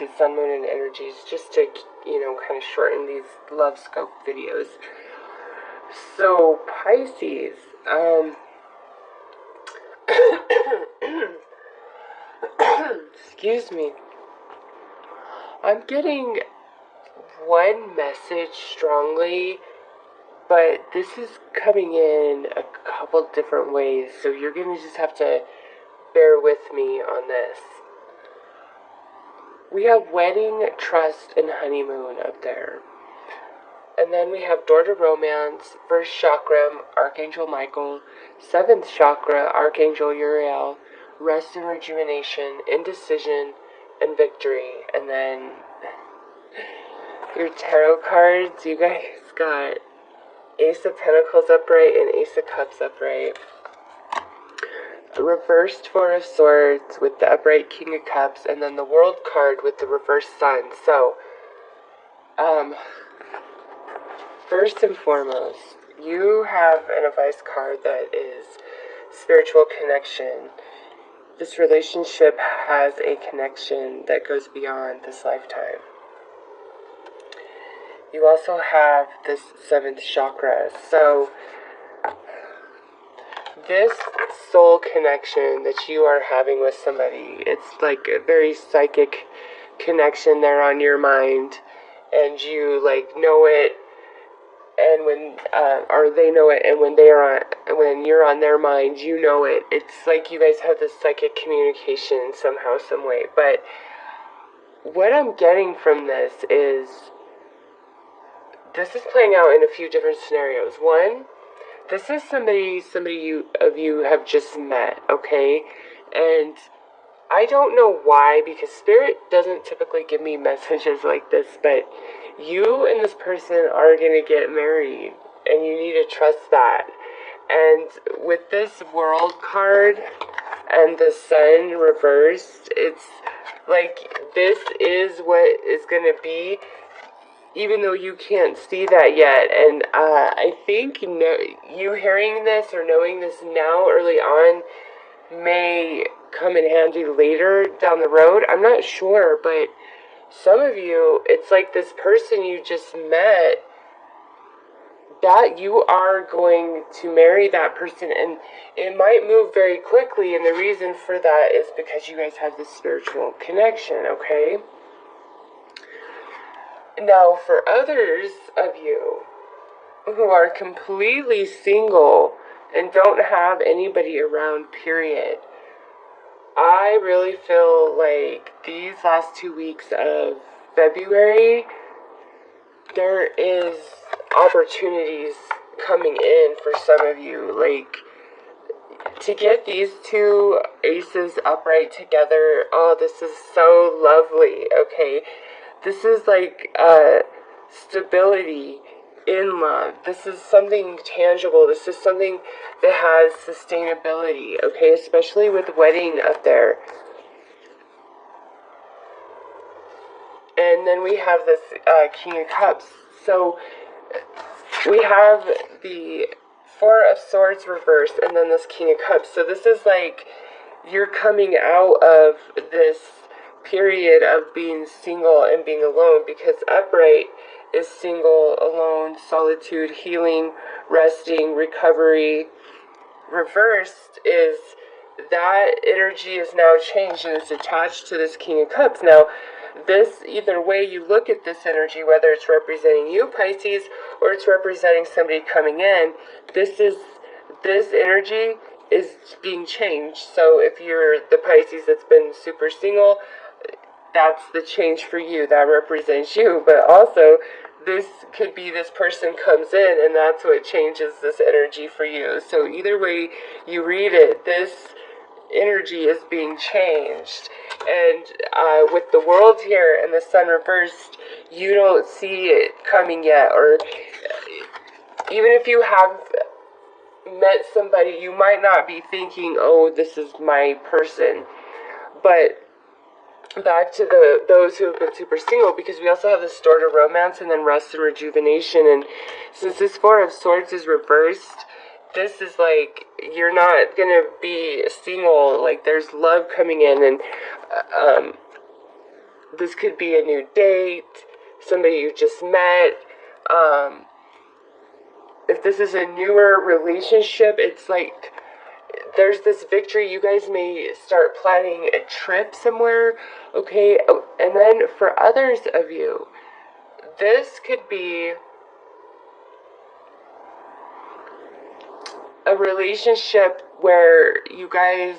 into Sun, Moon, and energies just to, kind of shorten these love scope videos. So, Pisces, excuse me, I'm getting one message strongly, but this is coming in a couple different ways, so you're going to just have to bear with me on this. We have wedding, trust, and honeymoon up there. And then we have door to romance, first chakra, Archangel Michael, seventh chakra, Archangel Uriel, rest and rejuvenation, indecision, and victory. And then your tarot cards, you guys got Ace of Pentacles upright and Ace of Cups upright. A reversed Four of Swords with the upright King of Cups, and then the World card with the reversed Sun. So, first and foremost, you have an advice card that is spiritual connection. This relationship has a connection that goes beyond this lifetime. You also have this seventh chakra. So, this soul connection that you are having with somebody, it's like a very psychic connection. They're on your mind, and you know it, and when or they know it, and when you're on their mind, you know it. It's like you guys have this psychic communication somehow, some way. But what I'm getting from this is playing out in a few different scenarios. One, this is somebody you have just met, okay? And I don't know why, because Spirit doesn't typically give me messages like this, but you and this person are going to get married, and you need to trust that. And with this World card and the Sun reversed, it's like this is what is going to be, even though you can't see that yet. And I think you hearing this or knowing this now early on may come in handy later down the road. I'm not sure, but some of you, it's like this person you just met, that you are going to marry that person, and it might move very quickly, and the reason for that is because you guys have this spiritual connection, okay? Now, for others of you who are completely single and don't have anybody around, period, I really feel like these last 2 weeks of February, there is opportunities coming in for some of you. Like, to get these two aces upright together, oh, this is so lovely, okay? This is like stability in love. This is something tangible. This is something that has sustainability, okay? Especially with wedding up there. And then we have this King of Cups. So we have the Four of Swords reversed, and then this King of Cups. So this is like you're coming out of this period of being single and being alone, because upright is single, alone, solitude, healing, resting, recovery. Reversed is that energy is now changed and it's attached to this King of Cups. Now, this, either way you look at this energy, whether it's representing you, Pisces, or it's representing somebody coming in, this energy is being changed. So if you're the Pisces that's been super single, that's the change for you. That represents you. But also, this could be this person comes in, and that's what changes this energy for you. So either way you read it, this energy is being changed. And with the World here and the Sun reversed, you don't see it coming yet. Or even if you have met somebody, you might not be thinking, oh, this is my person. But back to those who have been super single, because we also have this door to romance and then rest and rejuvenation. And since this Four of Swords is reversed, this is like you're not gonna be single. Like, there's love coming in, and This could be a new date, somebody you just met. If this is a newer relationship, it's like there's this victory. You guys may start planning a trip somewhere, okay? And then for others of you, this could be a relationship where you guys,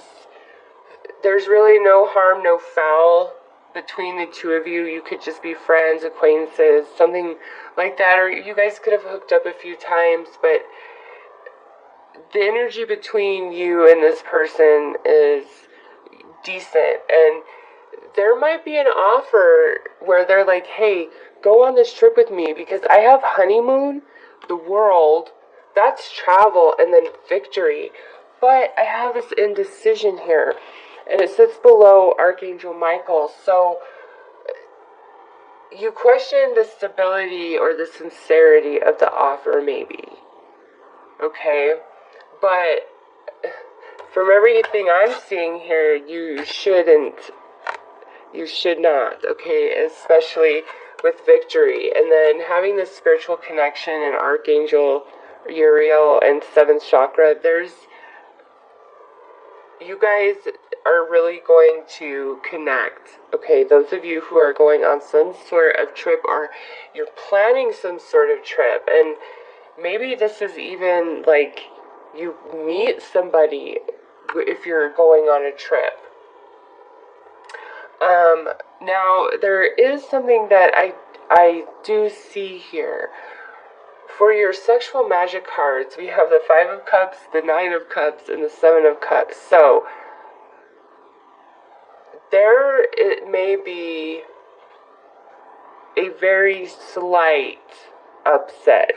there's really no harm, no foul between the two of you. You could just be friends, acquaintances, something like that, or you guys could have hooked up a few times, but the energy between you and this person is decent, and there might be an offer where they're like, hey, go on this trip with me, because I have honeymoon, the world, that's travel, and then victory. But I have this indecision here, and it sits below Archangel Michael. So you question the stability or the sincerity of the offer, maybe. Okay? But from everything I'm seeing here, you should not, okay? Especially with victory. And then having this spiritual connection and Archangel Uriel and 7th chakra, you guys are really going to connect, okay? Those of you who are going on some sort of trip, or you're planning some sort of trip, and maybe this is even like you meet somebody if you're going on a trip. Now, there is something that I do see here. For your sexual magic cards, we have the 5 of Cups, the 9 of Cups, and the 7 of Cups. So, there it may be a very slight upset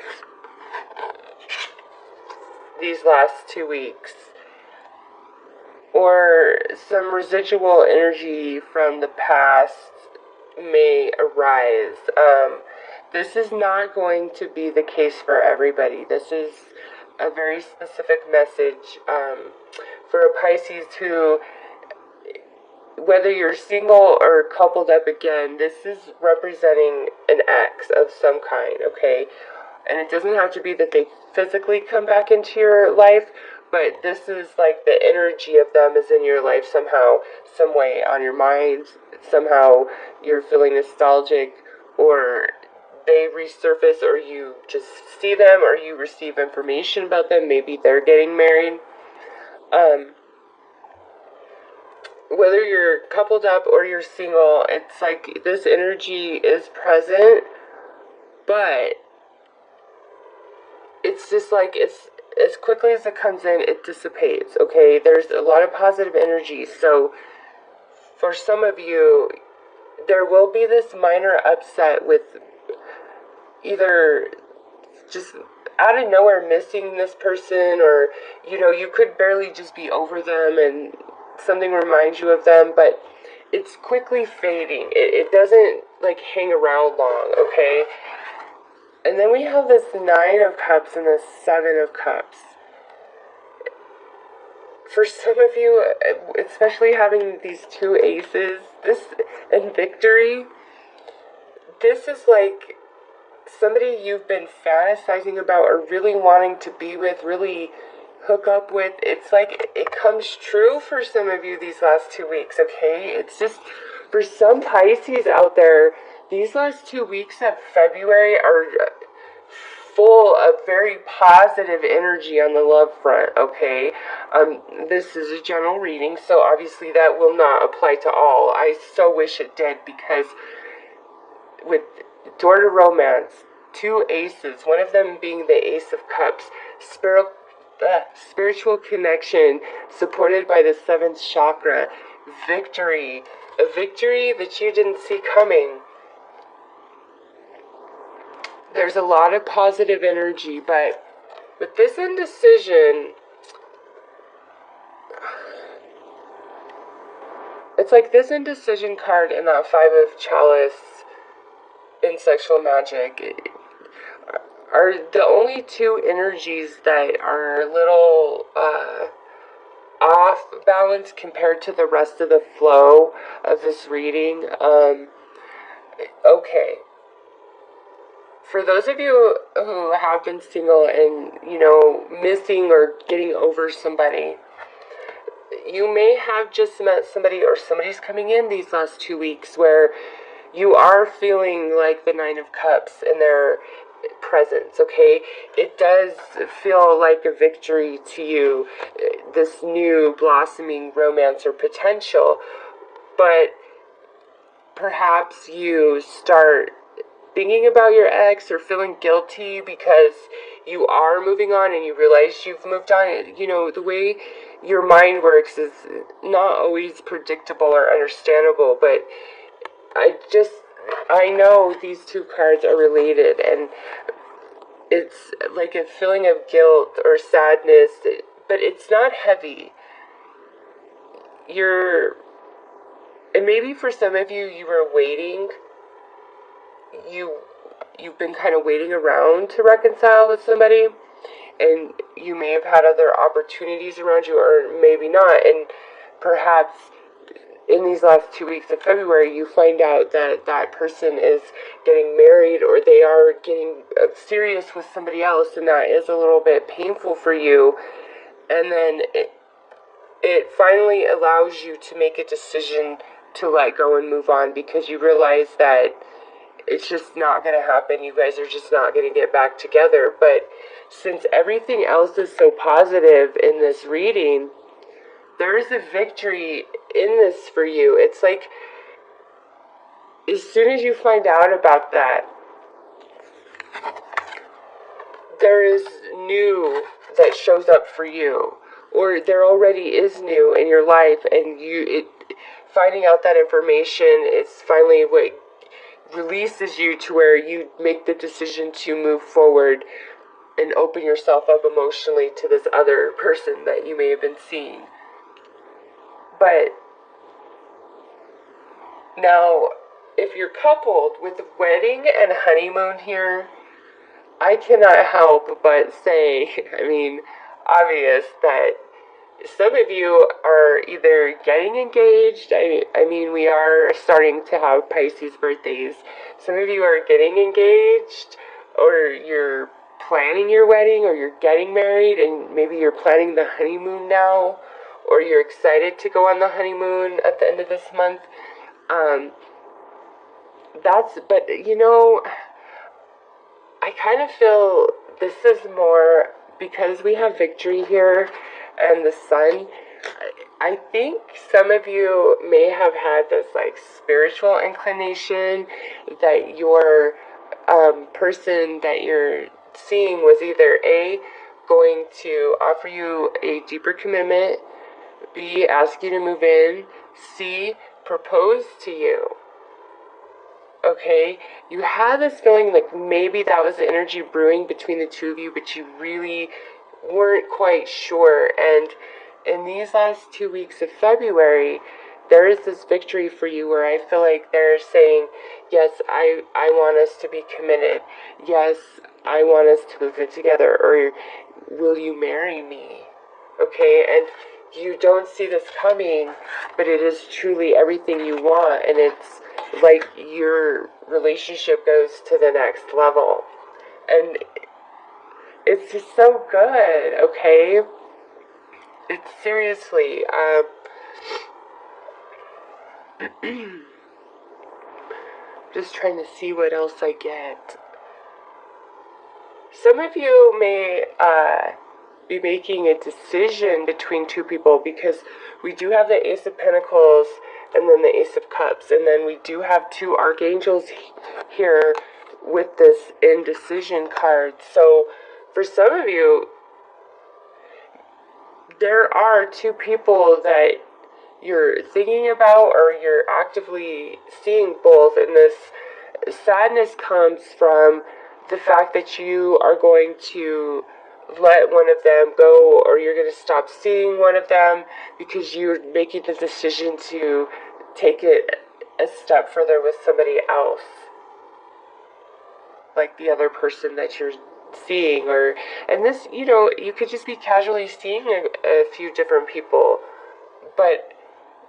these last 2 weeks, or some residual energy from the past may arise. This is not going to be the case for everybody. This is a very specific message for a Pisces who, whether you're single or coupled up again, this is representing an ex of some kind, okay? And it doesn't have to be that they physically come back into your life, but this is like the energy of them is in your life somehow, some way, on your mind. Somehow you're feeling nostalgic, or they resurface, or you just see them, or you receive information about them. Maybe they're getting married. Whether you're coupled up or you're single, it's like this energy is present, but it's just like, it's as quickly as it comes in, it dissipates, okay? There's a lot of positive energy. So for some of you, there will be this minor upset with either just out of nowhere missing this person, or, you know, you could barely just be over them and something reminds you of them, but it's quickly fading. It doesn't like hang around long, okay? And then we have this 9 of Cups and this 7 of Cups. For some of you, especially having these 2 aces, this and victory, this is like somebody you've been fantasizing about or really wanting to be with, really hook up with. It's like it comes true for some of you these last 2 weeks, okay? It's just, for some Pisces out there, these last 2 weeks of February are full of very positive energy on the love front, okay? This is a general reading, so obviously that will not apply to all. I so wish it did, because with door to romance, 2 aces, one of them being the Ace of Cups, spiritual connection supported by the 7th chakra, victory, a victory that you didn't see coming. There's a lot of positive energy, but with this indecision, it's like this indecision card and that 5 of Chalice in sexual magic are the only 2 energies that are a little off balance compared to the rest of the flow of this reading. Okay. For those of you who have been single and, missing or getting over somebody, you may have just met somebody or somebody's coming in these last 2 weeks where you are feeling like the Nine of Cups in their presence, okay? It does feel like a victory to you, this new blossoming romance or potential, but perhaps you start thinking about your ex or feeling guilty because you are moving on and you realize you've moved on. The way your mind works is not always predictable or understandable, but I know these two cards are related, and it's like a feeling of guilt or sadness, but it's not heavy. And maybe for some of you, you were waiting. You've been kind of waiting around to reconcile with somebody, and you may have had other opportunities around you, or maybe not, and perhaps in these last 2 weeks of February, you find out that that person is getting married or they are getting serious with somebody else, and that is a little bit painful for you. And then it finally allows you to make a decision to let go and move on because you realize that it's just not going to happen. You guys are just not going to get back together. But since everything else is so positive in this reading, there is a victory in this for you. It's like, as soon as you find out about that, there is new that shows up for you, or there already is new in your life, and finding out that information is finally what releases you to where you make the decision to move forward and open yourself up emotionally to this other person that you may have been seeing. But now, if you're coupled with wedding and honeymoon here, I cannot help but say, obvious that some of you are either getting engaged. We are starting to have Pisces birthdays. Some of you are getting engaged, or you're planning your wedding, or you're getting married, and maybe you're planning the honeymoon now, or you're excited to go on the honeymoon at the end of this month. I kind of feel this is more because we have victory here and the sun. I think some of you may have had this spiritual inclination that your person that you're seeing was either A, going to offer you a deeper commitment, B, ask you to move in, C, propose to you. Okay, you had this feeling like maybe that was the energy brewing between the two of you, but you really weren't quite sure. And in these last 2 weeks of February, there is this victory for you where I feel like they're saying, yes, I want us to be committed. Yes, I want us to move in together. Or will you marry me? Okay, and you don't see this coming, but it is truly everything you want, and it's like your relationship goes to the next level. And it's just so good, okay? It's seriously, just trying to see what else I get. Some of you may be making a decision between two people, because we do have the Ace of Pentacles and then the Ace of Cups, and then we do have two archangels here with this indecision card. So for some of you, there are two people that you're thinking about, or you're actively seeing both, and this sadness comes from the fact that you are going to let one of them go, or you're going to stop seeing one of them because you're making the decision to take it a step further with somebody else, like the other person that you're seeing. And this, you could just be casually seeing a few different people, but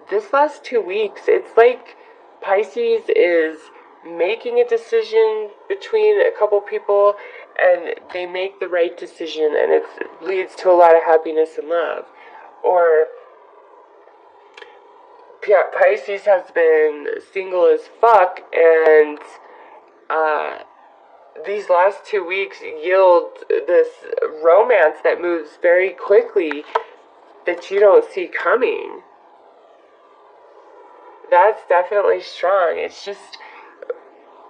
this last 2 weeks, it's like Pisces is making a decision between a couple people, and they make the right decision, and it leads to a lot of happiness and love. Or Pisces has been single as fuck, and these last 2 weeks yield this romance that moves very quickly that you don't see coming. That's definitely strong. It's just,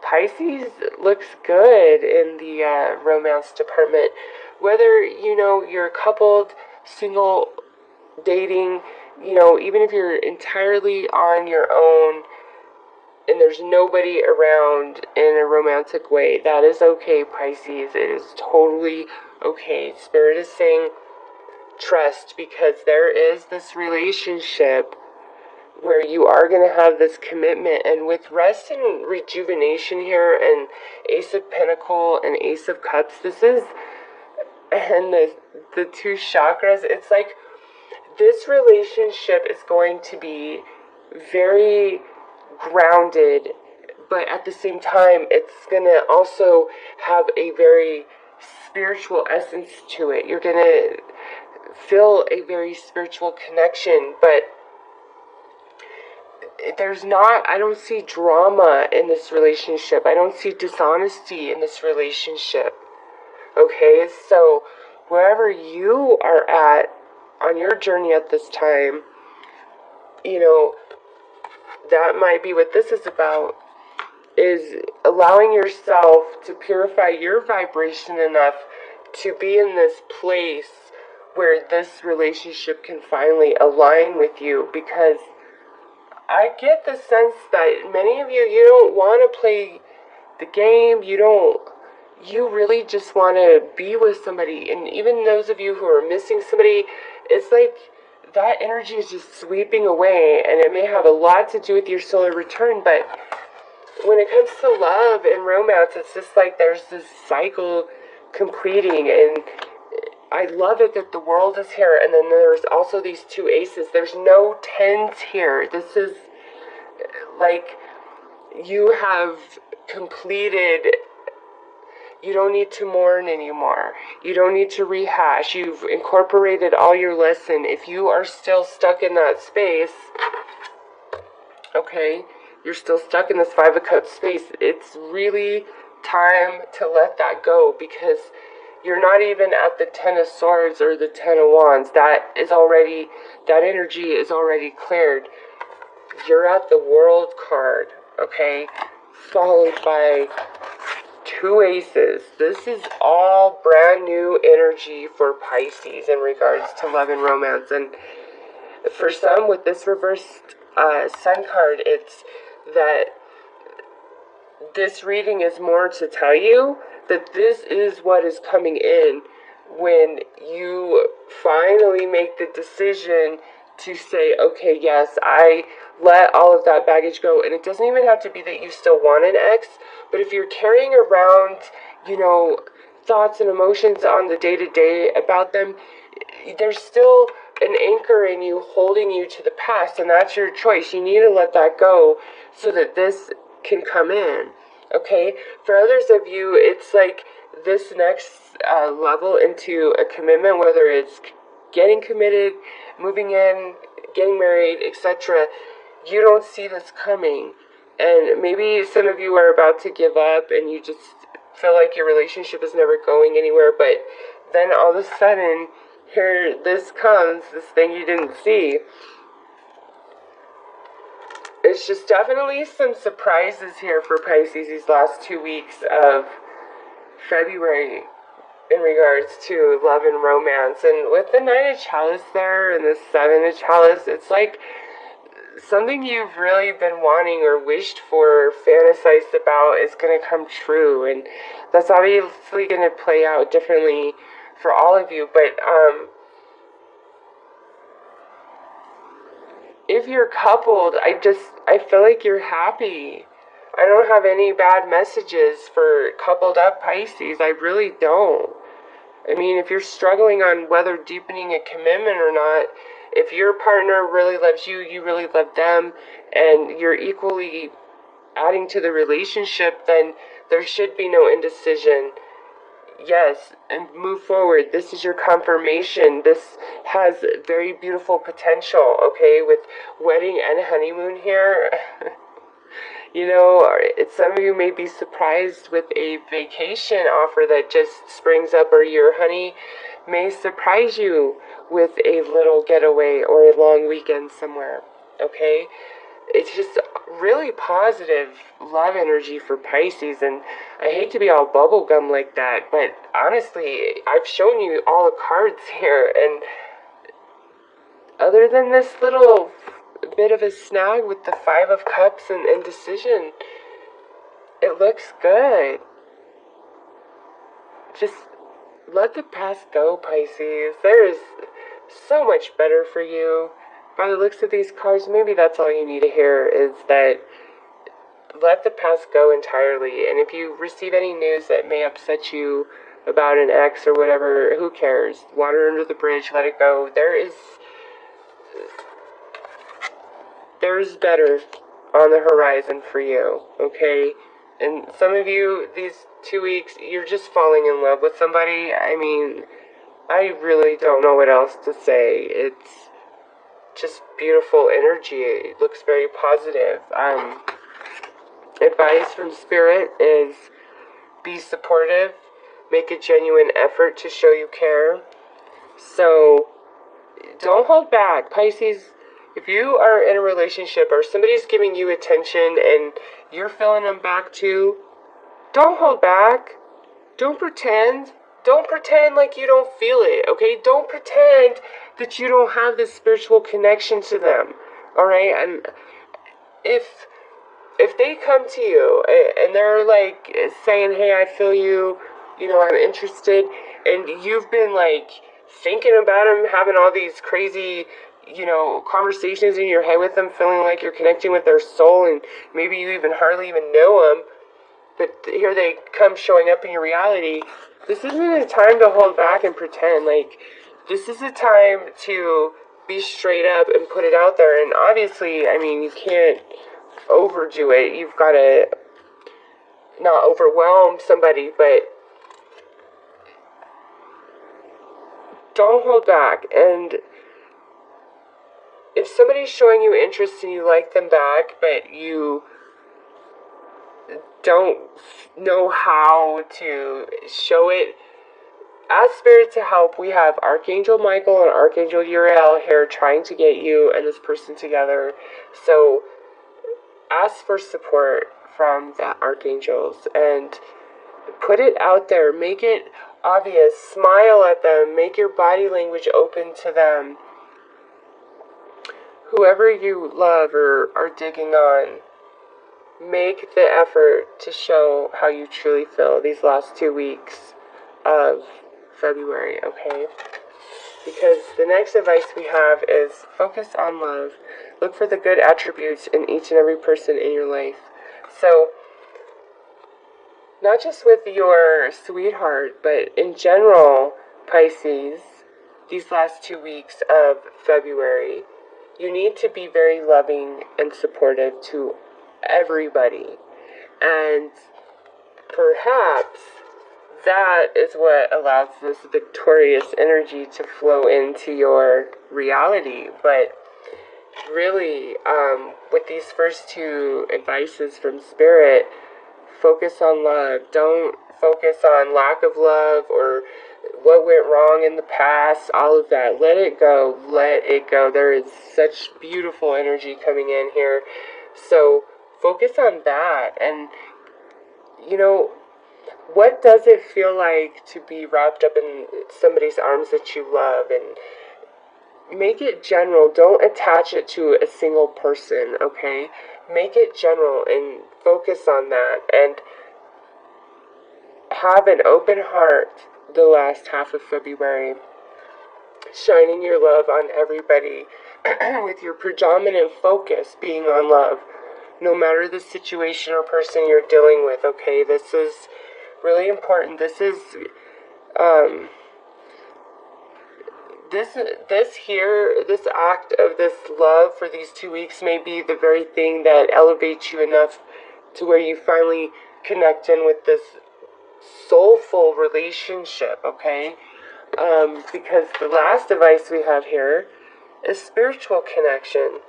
Pisces looks good in the romance department. Whether, you're coupled, single, dating, even if you're entirely on your own and there's nobody around in a romantic way, that is okay, Pisces. It is totally okay. Spirit is saying trust, because there is this relationship where you are going to have this commitment. And with rest and rejuvenation here, and Ace of Pentacles and Ace of Cups, this is, and the two chakras, it's like this relationship is going to be very grounded, but at the same time, it's going to also have a very spiritual essence to it. You're going to feel a very spiritual connection, but I don't see drama in this relationship. I don't see dishonesty in this relationship. Okay, so wherever you are at on your journey at this time, that might be what this is about, is allowing yourself to purify your vibration enough to be in this place where this relationship can finally align with you. Because I get the sense that many of you don't want to play the game, you really just want to be with somebody. And even those of you who are missing somebody, it's like that energy is just sweeping away, and it may have a lot to do with your solar return, but when it comes to love and romance, it's just like there's this cycle completing. And I love it that the World is here, and then there's also these two aces. There's no tens here. This is like you have completed. You don't need to mourn anymore. You don't need to rehash. You've incorporated all your lesson. If you are still stuck in that space, okay, you're still stuck in this Five of Cups space, it's really time to let that go, because you're not even at the Ten of Swords or the Ten of Wands. That energy is already cleared. You're at the World card, okay, followed by two aces. This is all brand new energy for Pisces in regards to love and romance. And for some, with this reversed Sun card, it's that this reading is more to tell you that this is what is coming in when you finally make the decision to say, okay, yes, I let all of that baggage go. And it doesn't even have to be that you still want an ex, but if you're carrying around, thoughts and emotions on the day-to-day about them, there's still an anchor in you holding you to the past, and that's your choice. You need to let that go so that this can come in, okay? For others of you, it's like this next level into a commitment, whether it's getting committed, moving in, getting married, etc. You don't see this coming. And maybe some of you are about to give up and you just feel like your relationship is never going anywhere, but then all of a sudden, here this comes, this thing you didn't see. It's just definitely some surprises here for Pisces these last 2 weeks of February in regards to love and romance. And with the Nine of Chalice there and the Seven of Chalice, it's like something you've really been wanting or wished for, fantasized about, is going to come true. And that's obviously going to play out differently for all of you. But if you're coupled, I feel like you're happy. I don't have any bad messages for coupled up Pisces. I really don't. I mean, if you're struggling on whether deepening a commitment or not, if your partner really loves you, you really love them, and you're equally adding to the relationship, then there should be no indecision. Yes, and move forward. This is your confirmation. This has very beautiful potential, okay, with wedding and honeymoon here. You know, some of you may be surprised with a vacation offer that just springs up, or your honey may surprise you with a little getaway or a long weekend somewhere, okay? It's just really positive love energy for Pisces, and I hate to be all bubblegum like that, but honestly, I've shown you all the cards here, and other than this little bit of a snag with the Five of Cups and indecision, it looks good. Just let the past go, Pisces. There is so much better for you. By the looks of these cards, maybe that's all you need to hear, is that let the past go entirely. And if you receive any news that may upset you about an ex or whatever, who cares? Water under the bridge, let it go. There's better on the horizon for you, okay? And some of you, these 2 weeks, you're just falling in love with somebody. I mean, I really don't know what else to say. It's just beautiful energy. It looks very positive. Advice from Spirit is be supportive. Make a genuine effort to show you care. So, don't hold back. Pisces, if you are in a relationship or somebody's giving you attention and you're filling them back too, don't hold back. Don't pretend. Don't pretend like you don't feel it, okay? Don't pretend that you don't have this spiritual connection to them, all right? And if they come to you and they're like saying, hey, I feel you, you know, I'm interested, and you've been like thinking about them, having all these crazy, you know, conversations in your head with them, feeling like you're connecting with their soul, and maybe you even hardly even know them, but here they come showing up in your reality. This isn't a time to hold back and pretend. Like, this is a time to be straight up and put it out there. And obviously, I mean, you can't overdo it. You've got to not overwhelm somebody, but don't hold back. And if somebody's showing you interest and you like them back, but you don't know how to show it, ask Spirit to help. We have Archangel Michael and Archangel Uriel here trying to get you and this person together. So ask for support from the archangels and put it out there. Make it obvious. Smile at them. Make your body language open to them. Whoever you love or are digging on, make the effort to show how you truly feel these last 2 weeks of February, okay? Because the next advice we have is focus on love. Look for the good attributes in each and every person in your life. So, not just with your sweetheart, but in general, Pisces, these last 2 weeks of February, you need to be very loving and supportive to everybody. And perhaps that is what allows this victorious energy to flow into your reality. But really, with these first 2 advices from Spirit, focus on love. Don't focus on lack of love or what went wrong in the past, all of that. Let it go. Let it go. There is such beautiful energy coming in here. So focus on that. And, you know, what does it feel like to be wrapped up in somebody's arms that you love? And make it general. Don't attach it to a single person, okay? Make it general and focus on that. And have an open heart the last half of February, shining your love on everybody with your predominant focus being on love, no matter the situation or person you're dealing with, okay? This is really important. This is, this act of this love for these 2 weeks may be the very thing that elevates you enough to where you finally connect in with this soulful relationship, okay? Because the last device we have here is spiritual connection.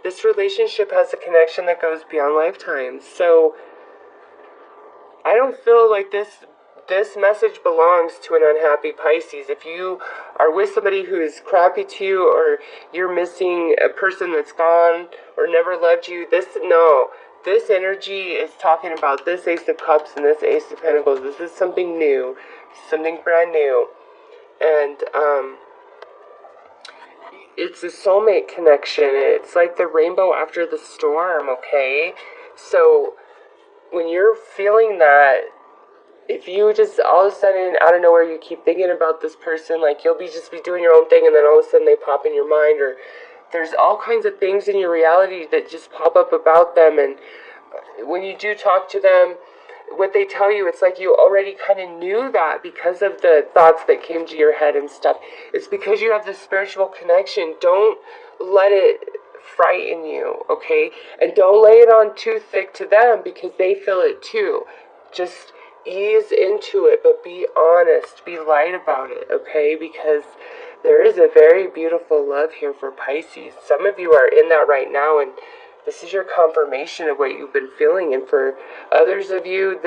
This relationship has a connection that goes beyond lifetimes. So I don't feel like this message belongs to an unhappy Pisces. If you are with somebody who is crappy to you, or you're missing a person that's gone or never loved you, this energy is talking about this Ace of Cups and this Ace of Pentacles. This is something new, something brand new. And it's a soulmate connection. It's like the rainbow after the storm, okay? So when you're feeling that, if you just all of a sudden out of nowhere you keep thinking about this person, like you'll just be doing your own thing and then all of a sudden they pop in your mind, or there's all kinds of things in your reality that just pop up about them, and when you do talk to them, what they tell you, it's like you already kind of knew that because of the thoughts that came to your head and stuff. It's because you have this spiritual connection. Don't let it frighten you, okay? And don't lay it on too thick to them, because they feel it too. Just ease into it, but be honest, be light about it, okay? Because there is a very beautiful love here for Pisces. Some of you are in that right now, and this is your confirmation of what you've been feeling. And for others of you,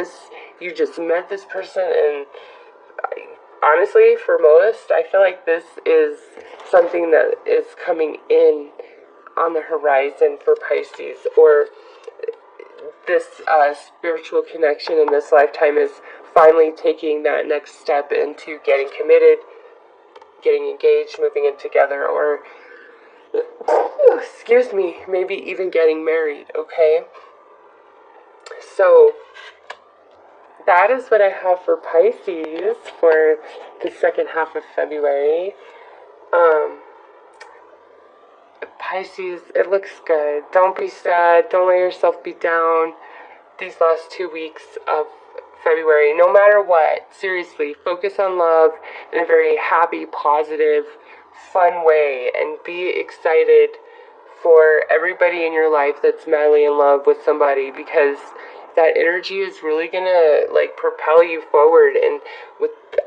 you just met this person, and honestly, for most, I feel like this is something that is coming in on the horizon for Pisces, or this spiritual connection in this lifetime is finally taking that next step into getting committed, getting engaged, moving in together, or excuse me, maybe even getting married, okay? So that is what I have for Pisces for the second half of February. Pisces, it looks good. Don't be sad. Don't let yourself be down these last 2 weeks of February. No matter what, seriously, focus on love in a very happy, positive, fun way, and be excited for everybody in your life that's madly in love with somebody, because that energy is really gonna like propel you forward. And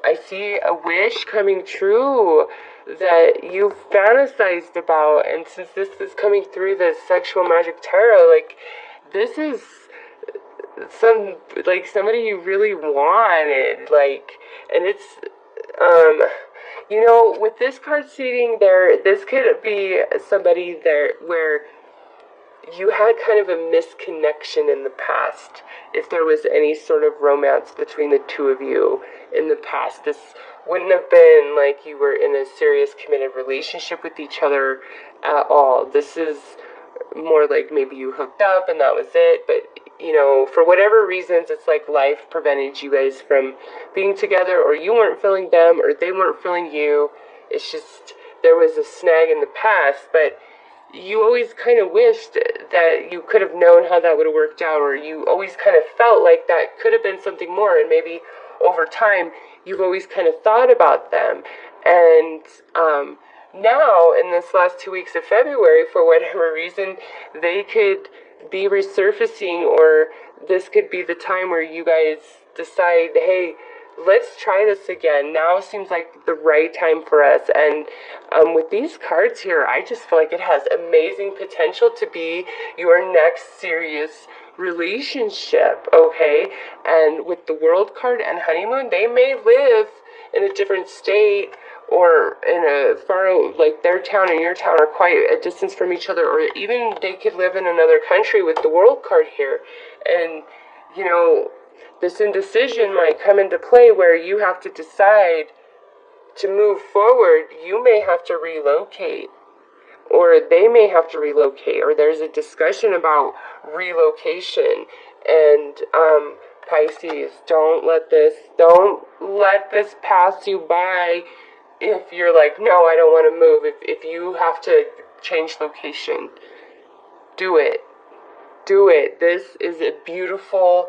I see a wish coming true that you've fantasized about, and since this is coming through the sexual magic tarot, like this is somebody you really wanted, like, and it's with this card seating there, this could be somebody there where you had kind of a misconnection in the past. If there was any sort of romance between the two of you in the past, this wouldn't have been like you were in a serious committed relationship with each other at all. This is more like maybe you hooked up and that was it, but for whatever reasons, it's like life prevented you guys from being together, or you weren't feeling them, or they weren't feeling you. It's just there was a snag in the past, but you always kind of wished that you could have known how that would have worked out, or you always kind of felt like that could have been something more, and maybe over time you've always kind of thought about them. And now in this last 2 weeks of February, for whatever reason, they could be resurfacing, or this could be the time where you guys decide, hey, let's try this again. Now seems like the right time for us. And with these cards here, I just feel like it has amazing potential to be your next serious relationship, okay? And with the World card and honeymoon, they may live in a different state, or in a far, like their town and your town are quite a distance from each other, or even they could live in another country with the World card here. And this indecision might come into play where you have to decide to move forward. You may have to relocate, or they may have to relocate, or there's a discussion about relocation. And Pisces, don't let this pass you by. If you're like, no, I don't want to move, if you have to change location, do it. Do it. This is a beautiful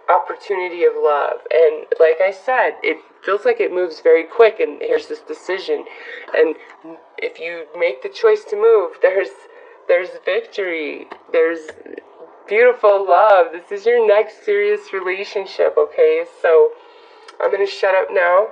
opportunity of love. And like I said, it feels like it moves very quick, and here's this decision. And if you make the choice to move, there's victory. There's Beautiful love. This is your next serious relationship, okay? So I'm going to shut up now.